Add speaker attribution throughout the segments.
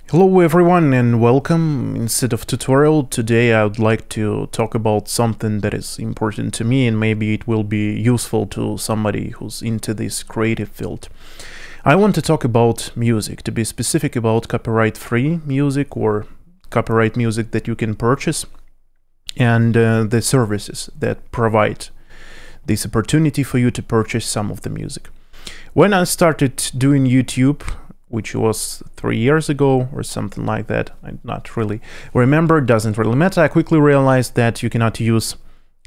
Speaker 1: Hello everyone and welcome. Instead of tutorial, today I would like to talk about something that is important to me and maybe it will be useful to somebody who's into this creative field. I want to talk about music, to be specific about copyright-free music or copyright music that you can purchase and the services that provide this opportunity for you to purchase some of the music. When I started doing YouTube, which was 3 years ago or something like that, I not really remember, doesn't really matter. I quickly realized that you cannot use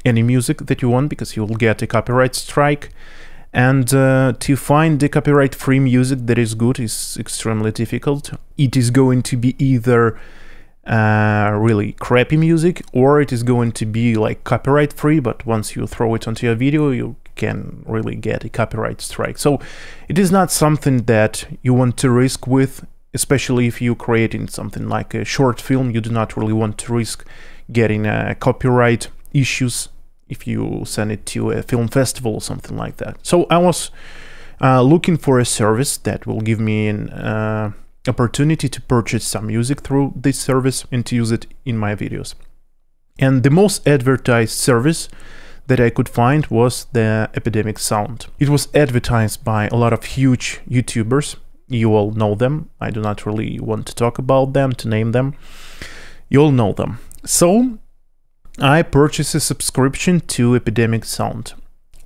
Speaker 1: any music that you want because you will get a copyright strike. And to find the copyright-free music that is good is extremely difficult. It is going to be either really crappy music or it is going to be like copyright-free, but once you throw it onto your video, you can really get a copyright strike. So it is not something that you want to risk with, especially if you're creating something like a short film. You do not really want to risk getting copyright issues if you send it to a film festival or something like that. So I was looking for a service that will give me an opportunity to purchase some music through this service and to use it in my videos. And the most advertised service that I could find was the Epidemic sound. It was advertised by a lot of huge YouTubers. You all know them. I do not really want to talk about them, to name them. You all know them. So I purchased a subscription to Epidemic sound.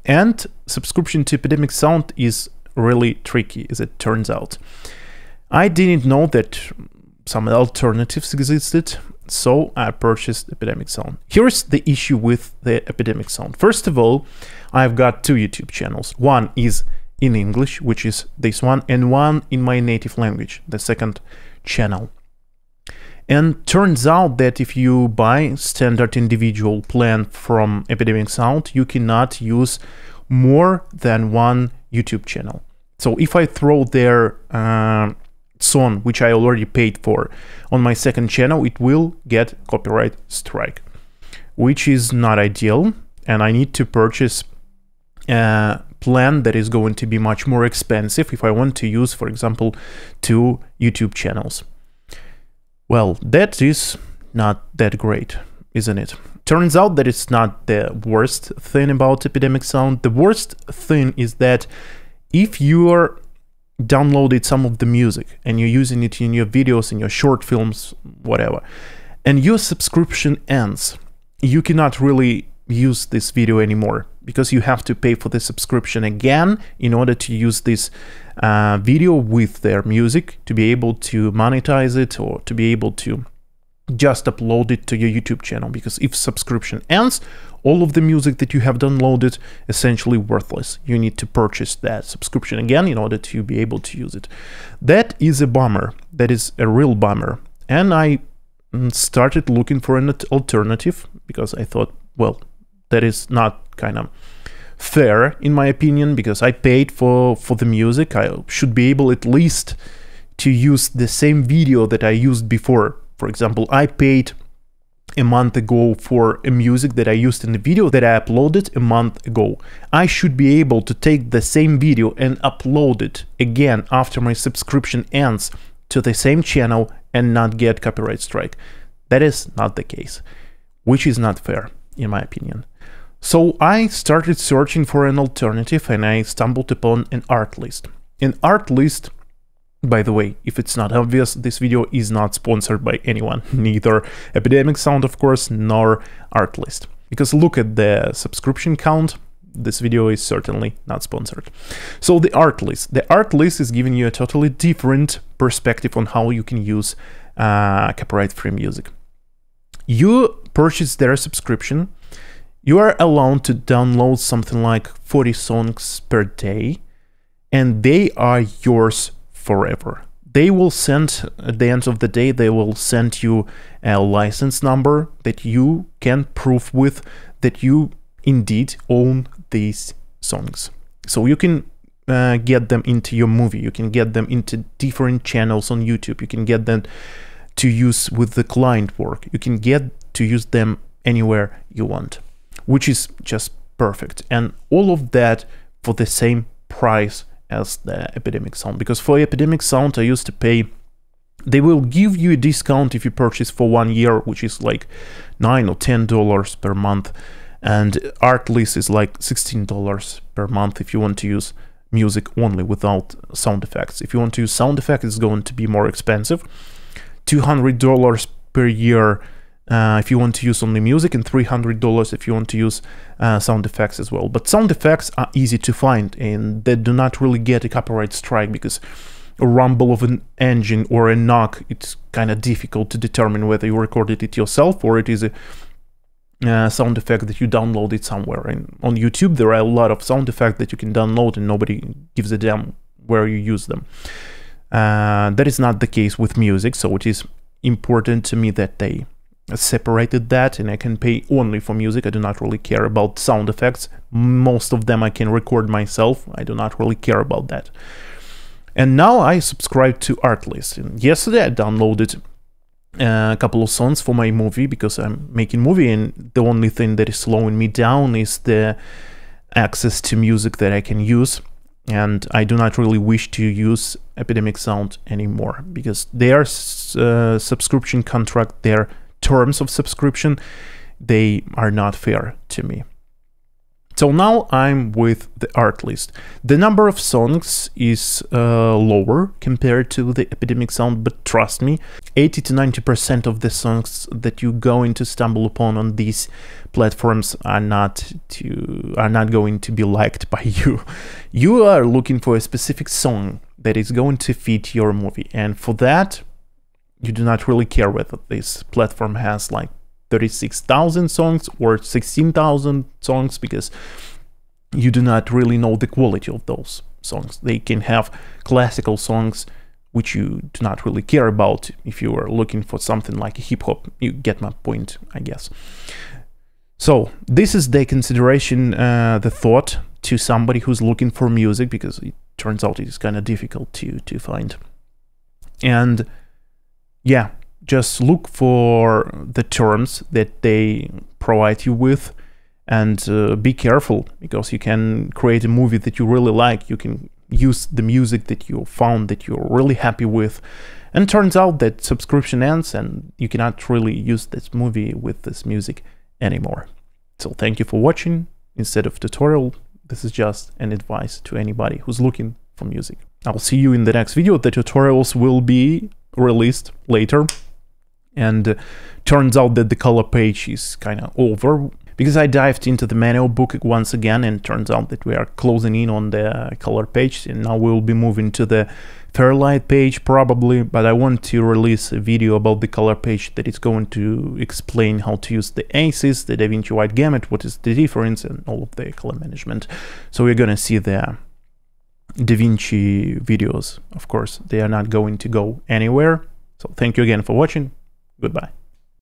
Speaker 1: And subscription to Epidemic sound is really tricky, as it turns out. I didn't know that some alternatives existed, so I purchased Epidemic sound. Here's the issue with the Epidemic sound. First of all, I've got two YouTube channels. One is in English, which is this one, and one in my native language, the second channel. And turns out that if you buy standard individual plan from Epidemic sound, you cannot use more than one YouTube channel. So if I throw their song, which I already paid for, on my second channel, it will get copyright strike, which is not ideal, and I need to purchase a plan that is going to be much more expensive if I want to use, for example, two YouTube channels. Well, that is not that great, isn't it? Turns out that it's not the worst thing about Epidemic sound. The worst thing is that if you are downloaded some of the music and you're using it in your videos, in your short films, whatever, and your subscription ends, you cannot really use this video anymore because you have to pay for the subscription again in order to use this video with their music, to be able to monetize it or to be able to just upload it to your YouTube channel. Because if subscription ends, all of the music that you have downloaded essentially worthless. You need to purchase that subscription again in order to be able to use it. That is a bummer. That is a real bummer. And I started looking for an alternative because I thought, well, that is not kind of fair in my opinion, because I paid for the music. I should be able at least to use the same video that I used before. For example, I paid a month ago for a music that I used in the video that I uploaded a month ago. I should be able to take the same video and upload it again after my subscription ends to the same channel and not get copyright strike. That is not the case, which is not fair in my opinion. So I started searching for an alternative and I stumbled upon an Artlist. An Artlist, by the way, if it's not obvious, this video is not sponsored by anyone, neither Epidemic sound, of course, nor Artlist. Because look at the subscription count, this video is certainly not sponsored. So the Artlist is giving you a totally different perspective on how you can use copyright-free music. You purchase their subscription, you are allowed to download something like 40 songs per day, and they are yours forever. They will send, at the end of the day, they will send you a license number that you can prove with that you indeed own these songs. So you can get them into your movie, you can get them into different channels on YouTube, you can get them to use with the client work, you can get to use them anywhere you want, which is just perfect. And all of that for the same price as the Epidemic sound, because for Epidemic sound I used to pay They will give you a discount if you purchase for 1 year, which is like $9 or $10 per month. And Artlist is like $16 per month if you want to use music only without sound effects. If you want to use sound effects, it's going to be more expensive. $200 per year if you want to use only music, and $300 if you want to use sound effects as well. But sound effects are easy to find, and they do not really get a copyright strike, because a rumble of an engine or a knock, it's kind of difficult to determine whether you recorded it yourself or it is a sound effect that you downloaded somewhere. And on YouTube there are a lot of sound effects that you can download and nobody gives a damn where you use them. That is not the case with music, so it is important to me that they separated that, and I can pay only for music. I do not really care about sound effects. Most of them I can record myself. I do not really care about that. And now I subscribe to Artlist. And yesterday I downloaded a couple of songs for my movie, because I'm making movie, and the only thing that is slowing me down is the access to music that I can use. And I do not really wish to use Epidemic Sound anymore, because their subscription contract, their terms of subscription, they are not fair to me. So now I'm with the Artlist. The number of songs is lower compared to the Epidemic Sound, but trust me, 80 to 90% of the songs that you going to stumble upon on these platforms are not going to be liked by you. You are looking for a specific song that is going to fit your movie, and for that you do not really care whether this platform has like 36,000 songs or 16,000 songs, because you do not really know the quality of those songs. They can have classical songs which you do not really care about. If you are looking for something like hip hop, you get my point, I guess. So this is the consideration, the thought to somebody who's looking for music, because it turns out it's kind of difficult to find. And yeah, just look for the terms that they provide you with, and be careful, because you can create a movie that you really like. You can use the music that you found that you're really happy with, and turns out that subscription ends and you cannot really use this movie with this music anymore. So thank you for watching. Instead of tutorial, this is just an advice to anybody who's looking for music. I'll see you in the next video. The tutorials will be released later. And turns out that the color page is kind of over, because I dived into the manual book once again, and turns out that we are closing in on the color page, and now we'll be moving to the Fairlight page probably. But I want to release a video about the color page that is going to explain how to use the ACES, the DaVinci White Gamut, what is the difference, and all of the color management. So we're gonna see the DaVinci videos. Of course, they are not going to go anywhere. So thank you again for watching. Goodbye.